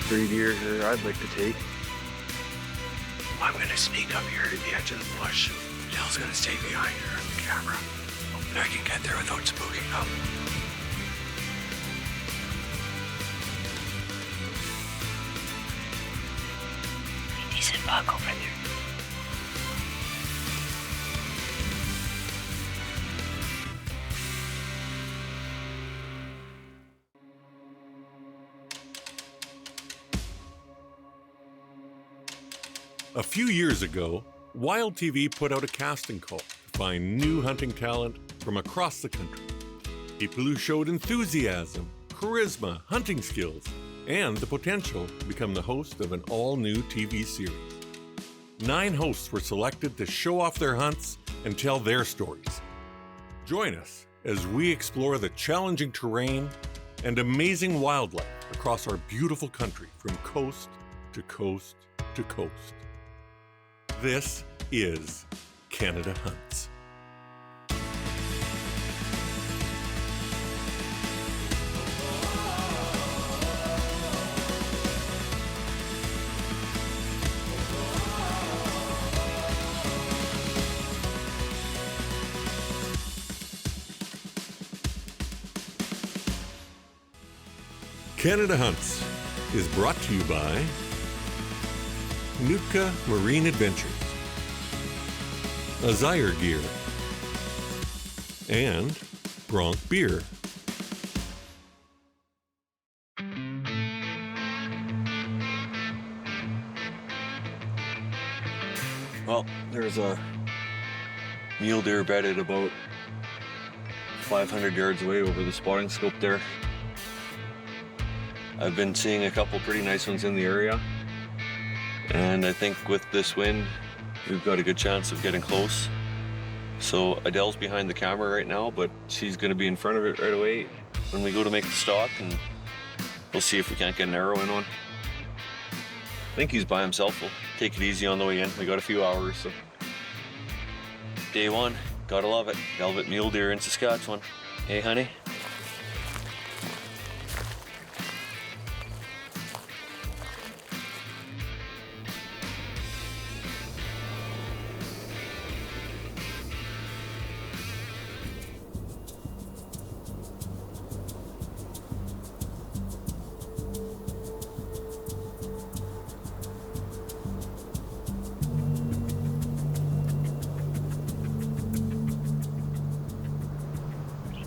3 deer here I'd like to take. I'm gonna sneak up here to the edge of the bush. Adele's gonna stay behind her on the camera. Hoping I can get there without spooking up. Decent buck over there. A few years ago, Wild TV put out a casting call to find new hunting talent from across the country. People who showed enthusiasm, charisma, hunting skills, and the potential to become the host of an all-new TV series. 9 hosts were selected to show off their hunts and tell their stories. Join us as we explore the challenging terrain and amazing wildlife across our beautiful country from coast to coast to coast. This is Canada Hunts. Canada Hunts is brought to you by Nootka Marine Adventures, Azire Gear, and Bronc Beer. Well, there's a mule deer bedded about 500 yards away over the spotting scope there. I've been seeing a couple pretty nice ones in the area, and I think with this wind we've got a good chance of getting close. So Adele's behind the camera right now, but she's going to be in front of it right away when we go to make the stalk, and we'll see if we can't get an arrow in one. I think he's by himself. We'll take it easy on the way in. We got a few hours, so. Day 1, gotta love it. Velvet mule deer in Saskatchewan. Hey, honey.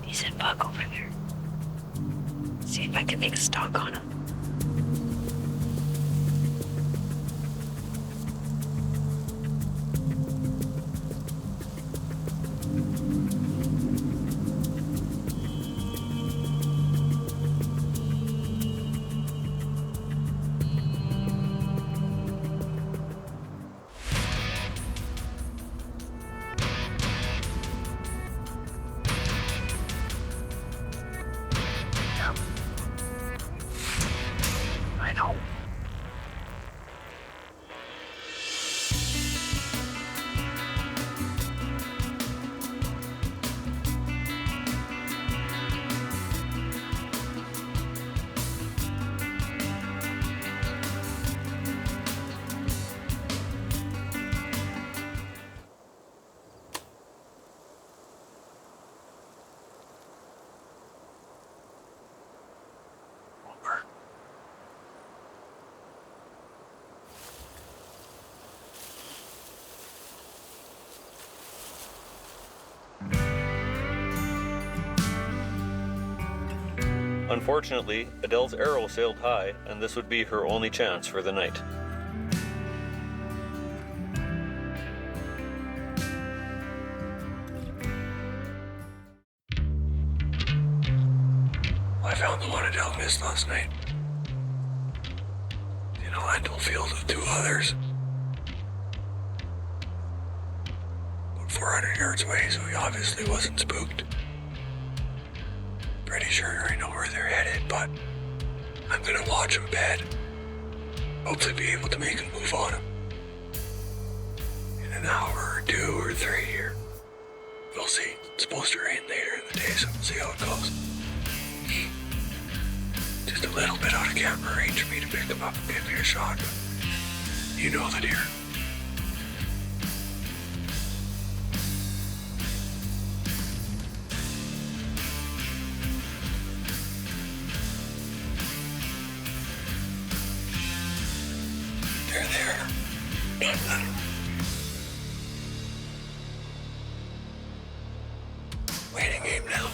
Decent buck over there. See if I can make a stalk on him. I know. Over. Unfortunately, Adele's arrow sailed high, and this would be her only chance for the night. I found the one Adele missed last night. In a lentil field of 2 others. About 400 yards away, so he obviously wasn't spooked. Pretty sure I know where they're headed, but I'm gonna watch them bed. Hopefully be able to make a move on them. In an hour or 2 or 3 here. We'll see. It's supposed to rain later in the day, so we'll see how it goes. Just a little bit out of camera range for me to pick him up and get me a shot. You know the deer. They're there. Waiting game now.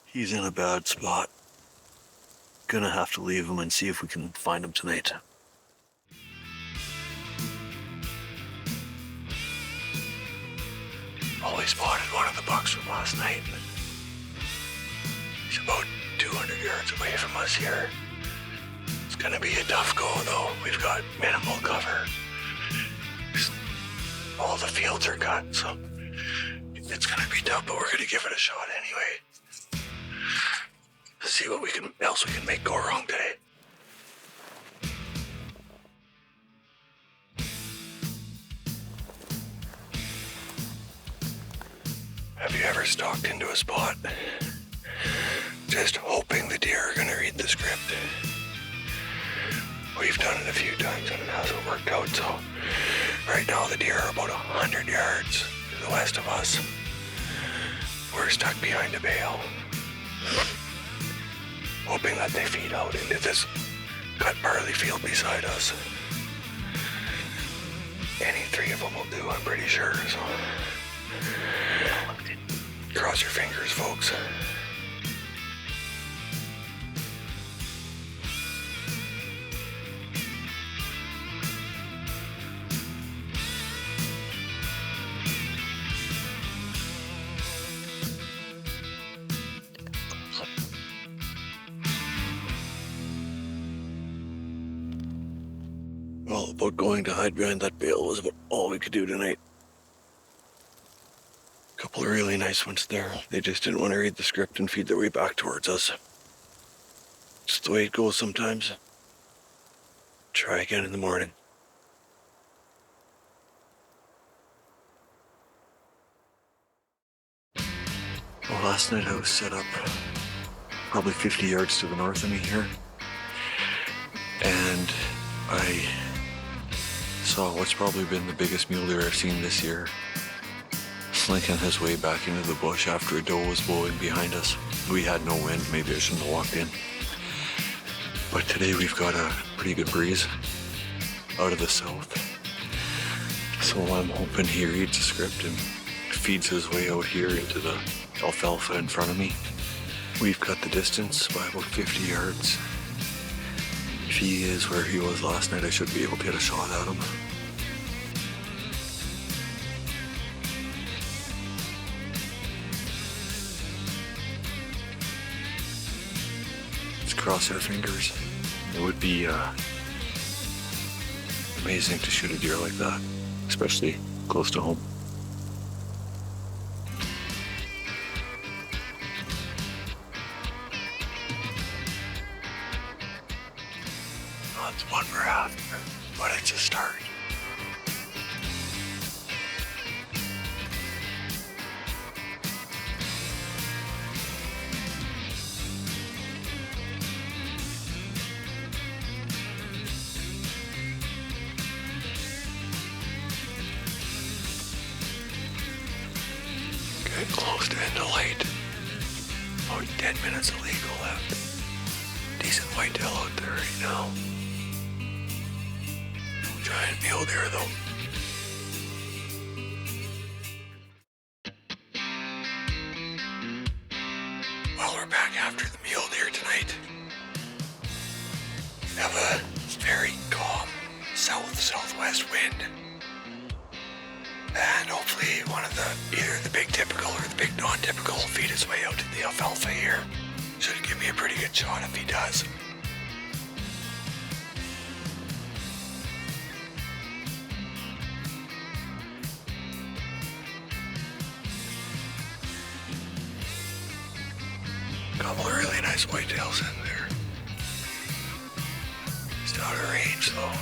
He's in a bad spot. Gonna have to leave him and see if we can find him tonight. Only spotted one of the bucks from last night. He's about 200 yards away from us here. It's gonna be a tough go though. We've got minimal cover. All the fields are cut, so it's gonna be tough, but we're gonna give it a shot anyway. See what else we can make go wrong today. Have you ever stalked into a spot just hoping the deer are gonna read the script? We've done it a few times and it hasn't worked out, so right now the deer are about 100 yards to the west of us. We're stuck behind a bale, hoping that they feed out into this cut barley field beside us. Any three of them will do, I'm pretty sure, so cross your fingers, folks. Well, about going to hide behind that bale was about all we could do tonight. A couple of really nice ones there. They just didn't want to read the script and feed their way back towards us. It's the way it goes sometimes. Try again in the morning. Well, last night I was set up probably 50 yards to the north of me here. And I saw what's probably been the biggest mule deer I've seen this year, slinking his way back into the bush after a doe was blowing behind us. We had no wind, maybe I shouldn't have walked in. But today we've got a pretty good breeze out of the south. So I'm hoping he reads the script and feeds his way out here into the alfalfa in front of me. We've cut the distance by about 50 yards. If he is where he was last night, I should be able to get a shot at him. Let's cross our fingers. It would be amazing to shoot a deer like that, especially close to home. That's one we're after, but it's a start. Getting close to end of light. About 10 minutes of legal left. Decent whitetail out there right now. Giant mule deer though. Well, we're back after the mule deer tonight. We have a very calm southwest wind. And hopefully one of either the big typical or the big non-typical will feed his way out to the alfalfa here. Should give me a pretty good shot if he does. Couple of really nice whitetails in there. Just out of range though.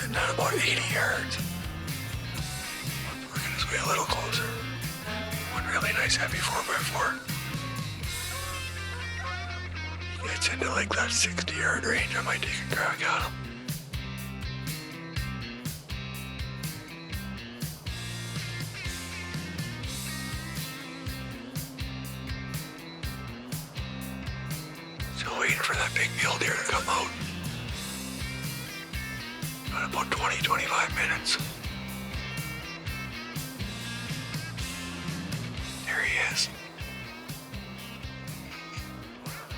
And now about 80 yards. Working his way a little closer. One really nice heavy 4x4. He gets into like that 60-yard range. I might take a crack at him. Still waiting for that big mule deer to come out. Got about 20-25 minutes. There he is.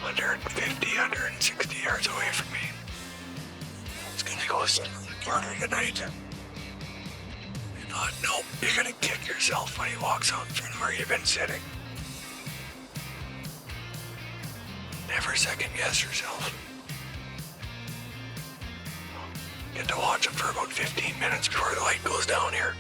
150, 160 yards away from me. It's gonna go harder tonight. You thought, nope, you're gonna kick yourself when he walks out in front of where you've been sitting. Never second guess yourself. Get to watch him for about 15 minutes before the light goes down here.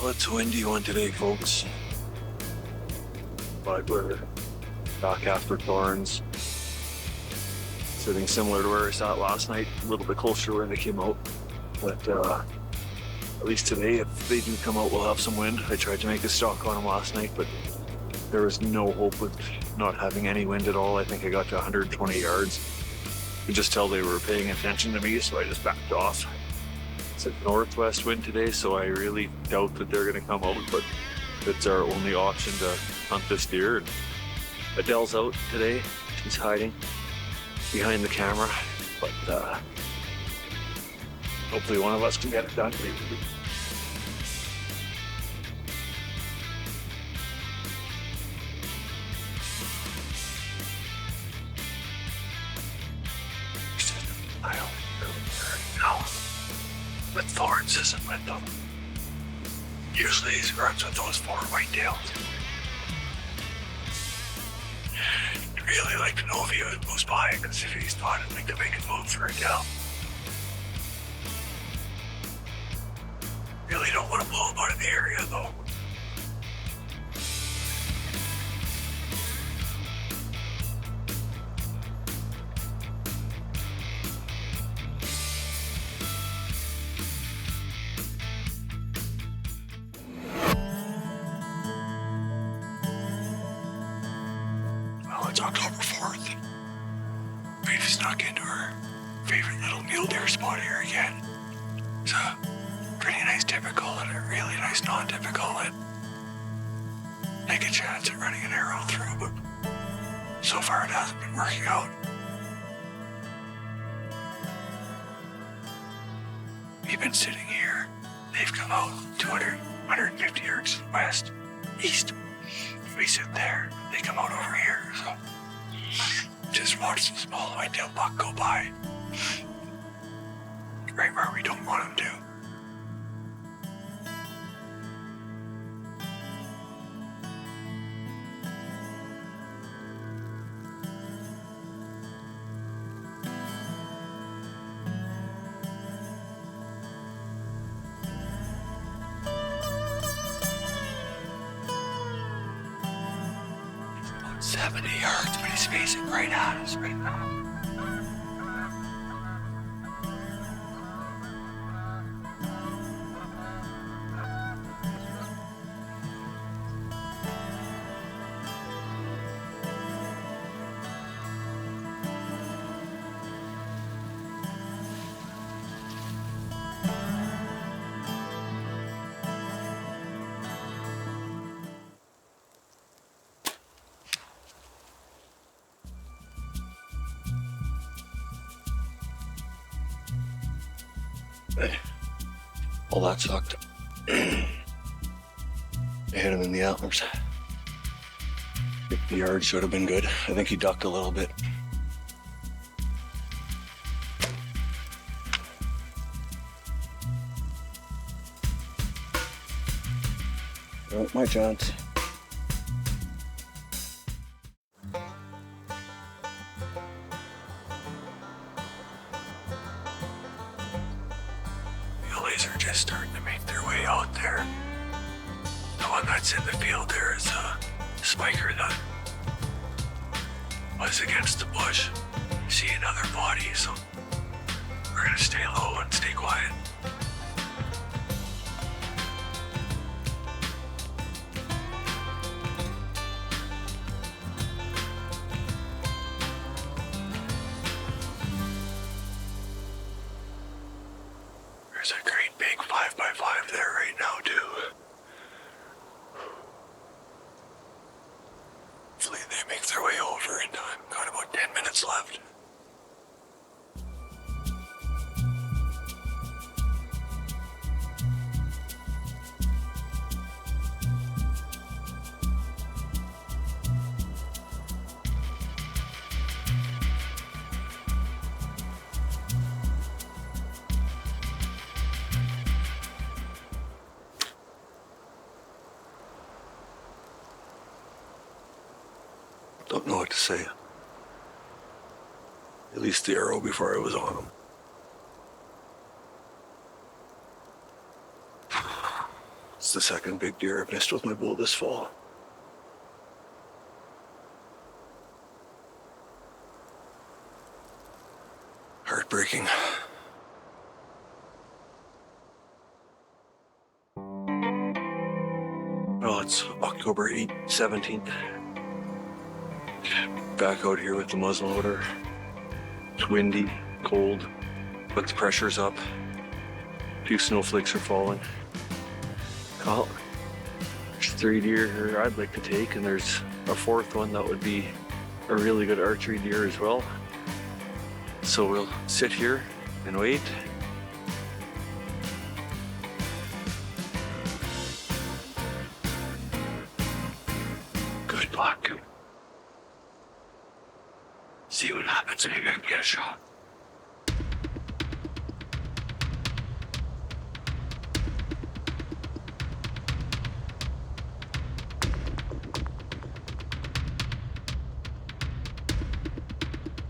Well, it's a windy one today, folks. But we're back after thorns. Sitting similar to where I sat last night, a little bit closer to where they came out. But at least today, if they do come out, we'll have some wind. I tried to make a stalk on them last night, but there was no hope with not having any wind at all. I think I got to 120 yards. You could just tell they were paying attention to me, so I just backed off. It's a northwest wind today, so I really doubt that they're going to come out, but it's our only option to hunt this deer. And Adele's out today. She's hiding behind the camera, but hopefully one of us can get it done. With thorns isn't with them. Usually he runs with those 4 whitetails. I'd really like to know if he was close by, because if he's not, I'd like to make a move for Adele. Really don't want to blow him out of the area though. It's October 4th. We've snuck into our favorite little mule deer spot here again. It's a pretty nice typical and a really nice non-typical, and take a chance at running an arrow through, but so far it hasn't been working out. We've been sitting here. They've come out 200, 150 yards west, east. If we sit there, they come out over here, so just watch the small whitetail buck go by. Right where we don't want him to. About 70 yards, but he's facing right at us right now. Well, that sucked. I hit him in the antlers. The yard should have been good. I think he ducked a little bit. Oh, my chance. Mullies are just starting to make their way out there. The one that's in the field there is a spiker that was against the bush. See another body, so we're gonna stay low and stay quiet. There's a great big 5x5 there right now too. Hopefully they make their way over in time. Got about 10 minutes left. Don't know what to say. Released the arrow before I was on him. It's the second big deer I've missed with my bow this fall. Heartbreaking. Well, it's October 17th. Back out here with the muzzleloader. It's windy, cold, but the pressure's up. A few snowflakes are falling. Well, there's 3 deer here I'd like to take, and there's a 4th one that would be a really good archery deer as well. So we'll sit here and wait. Good luck. See what happens. Maybe I can get a shot.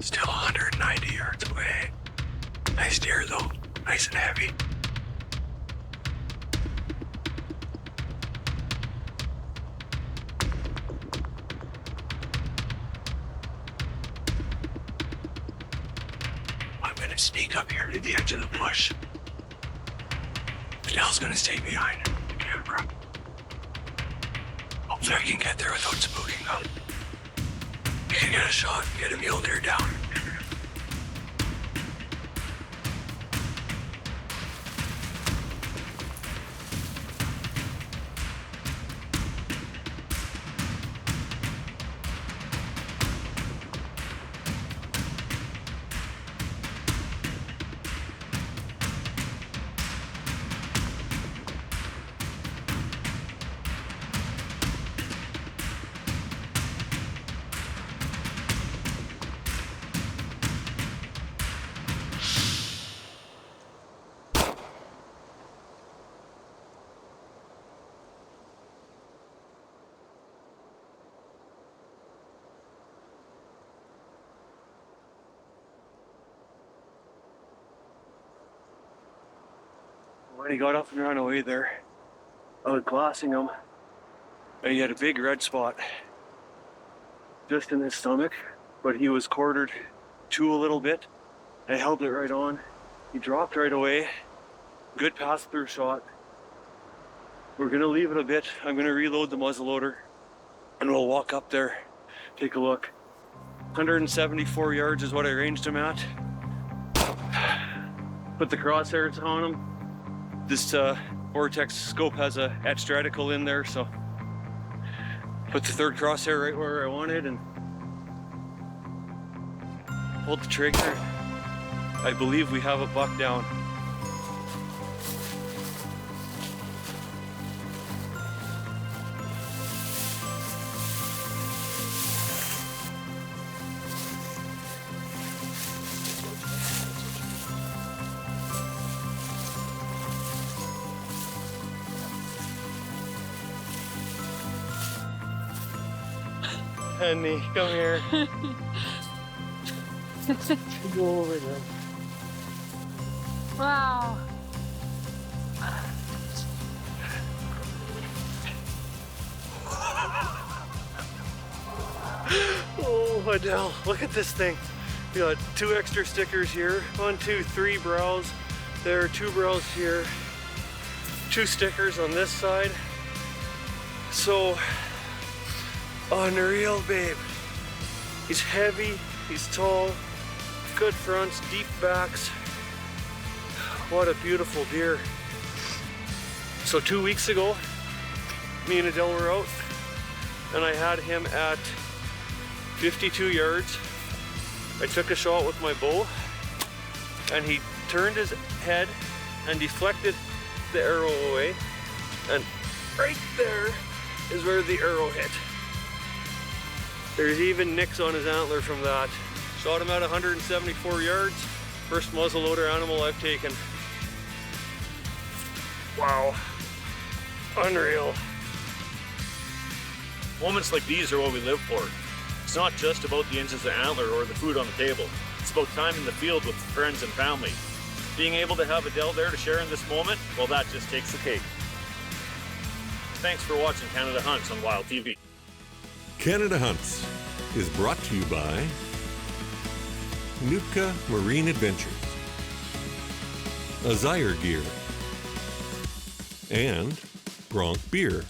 Still 190 yards away. Nice deer though. Nice and heavy. I'm gonna sneak up here to the edge of the bush. Adele's gonna stay behind the camera. Hopefully I can get there without spooking them. We can get a shot and get a mule deer down. When he got up and ran away there, I was glassing him, and he had a big red spot just in his stomach, but he was quartered to a little bit. I held it right on. He dropped right away. Good pass-through shot. We're gonna leave it a bit. I'm gonna reload the muzzleloader, and we'll walk up there, take a look. 174 yards is what I ranged him at. Put the crosshairs on him. This Vortex scope has a etched reticle in there, so put the 3rd crosshair right where I wanted and pulled the trigger. I believe we have a buck down. Penny, come here. Go over there. Wow. Oh, Adele, look at this thing. We got 2 extra stickers here. 1, 2, 3 brows. There are 2 brows here. 2 stickers on this side. So, unreal, babe. He's heavy, he's tall, good fronts, deep backs. What a beautiful deer. So 2 weeks ago, me and Adele were out, and I had him at 52 yards. I took a shot with my bow, and he turned his head and deflected the arrow away, and right there is where the arrow hit. There's even nicks on his antler from that. Shot him at 174 yards. First muzzleloader animal I've taken. Wow. Unreal. Moments like these are what we live for. It's not just about the inches of antler or the food on the table. It's about time in the field with friends and family. Being able to have Adele there to share in this moment, well, that just takes the cake. Thanks for watching Canada Hunts on Wild TV. Canada Hunts is brought to you by Nootka Marine Adventures, Azire Gear, and Bronc Beer.